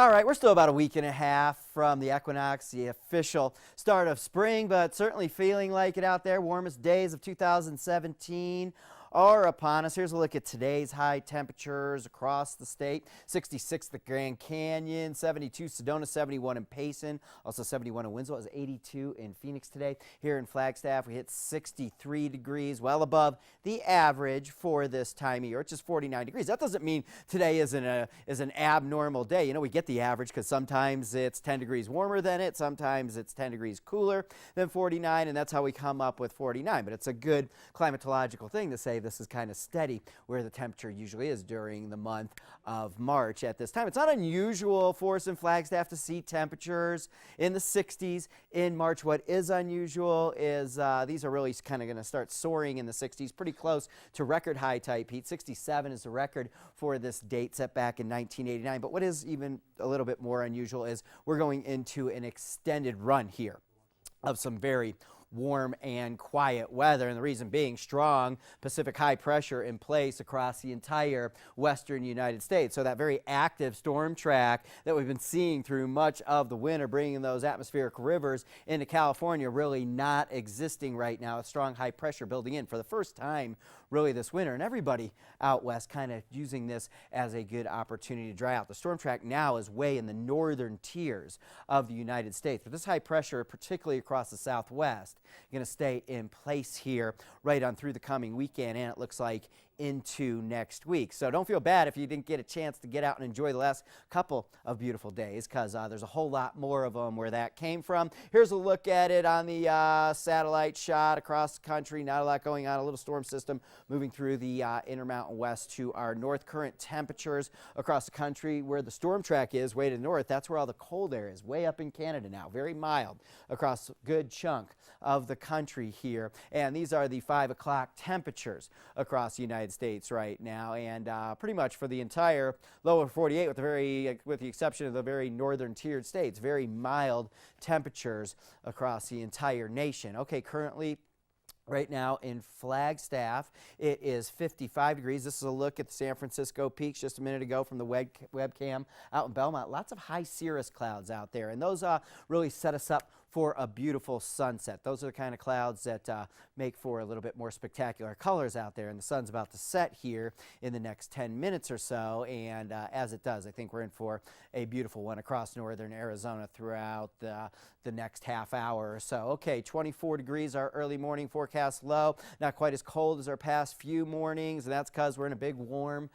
All right, we're still about a week and a half from the equinox, the official start of spring, but certainly feeling like it out there. Warmest days of 2017 are upon us. Here's a look at today's high temperatures across the state. 66 the Grand Canyon, 72 Sedona, 71 in Payson, also 71 in Winslow. It was 82 in Phoenix today. Here in Flagstaff, we hit 63 degrees, well above the average for this time of year, which is 49 degrees. That doesn't mean today is an abnormal day. You know, we get the average because sometimes it's 10 degrees warmer than it, sometimes it's 10 degrees cooler than 49, and that's how we come up with 49. But it's a good climatological thing to say this is kind of steady where the temperature usually is during the month of March at this time. It's not unusual for us in Flagstaff to see temperatures in the 60s in March. What is unusual is these are really kind of going to start soaring in the 60s, pretty close to record high type heat. 67 is the record for this date set back in 1989. But what is even a little bit more unusual is we're going into an extended run here of some very warm and quiet weather, and the reason being strong Pacific high pressure in place across the entire western United States. So that very active storm track that we've been seeing through much of the winter, bringing those atmospheric rivers into California, really not existing right now. A strong high pressure building in for the first time really this winter, and everybody out west kind of using this as a good opportunity to dry out. The storm track now is way in the northern tiers of the United States, but this high pressure, particularly across the southwest, going to stay in place here right on through the coming weekend, and it looks like into next week. So don't feel bad if you didn't get a chance to get out and enjoy the last couple of beautiful days, because there's a whole lot more of them where that came from. Here's a look at it on the satellite shot across the country. Not a lot going on. A little storm system moving through the Intermountain West to our north. Current temperatures across the country where the storm track is way to the north. That's where all the cold air is, way up in Canada now. Very mild across a good chunk of the country here. And these are the 5 o'clock temperatures across the United States right now, and pretty much for the entire lower 48 with the exception of the very northern tiered states, very mild temperatures across the entire nation. Okay, currently right now in Flagstaff, it is 55 degrees. This is a look at the San Francisco peaks just a minute ago from the webcam out in Belmont. Lots of high cirrus clouds out there, and those really set us up for a beautiful sunset. Those are the kind of clouds that make for a little bit more spectacular colors out there, and the sun's about to set here in the next 10 minutes or so, and as it does, I think we're in for a beautiful one across northern Arizona throughout the next half hour or so. Okay, 24 degrees our early morning forecast low. Not quite as cold as our past few mornings, and that's because we're in a big warm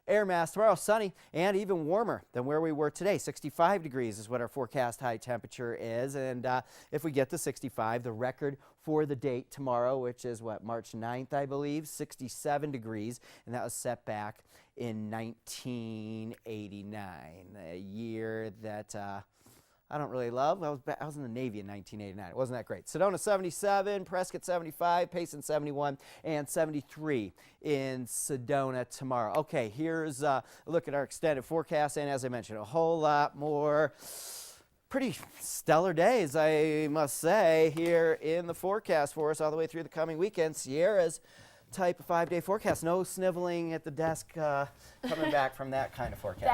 air mass. Tomorrow sunny and even warmer than where we were today. 65 degrees is what our forecast high temperature is, and if we get to 65, the record for the date tomorrow, which is what, March 9th, I believe, 67 degrees, and that was set back in 1989, a year that I don't really love. I was in the Navy in 1989. It wasn't that great. Sedona 77, Prescott 75, Payson 71, and 73 in Sedona tomorrow. Okay, here's a look at our extended forecast, and as I mentioned, a whole lot more pretty stellar days, I must say, here in the forecast for us all the way through the coming weekend. Sierra's type of 5-day forecast. No sniveling at the desk coming back from that kind of forecast.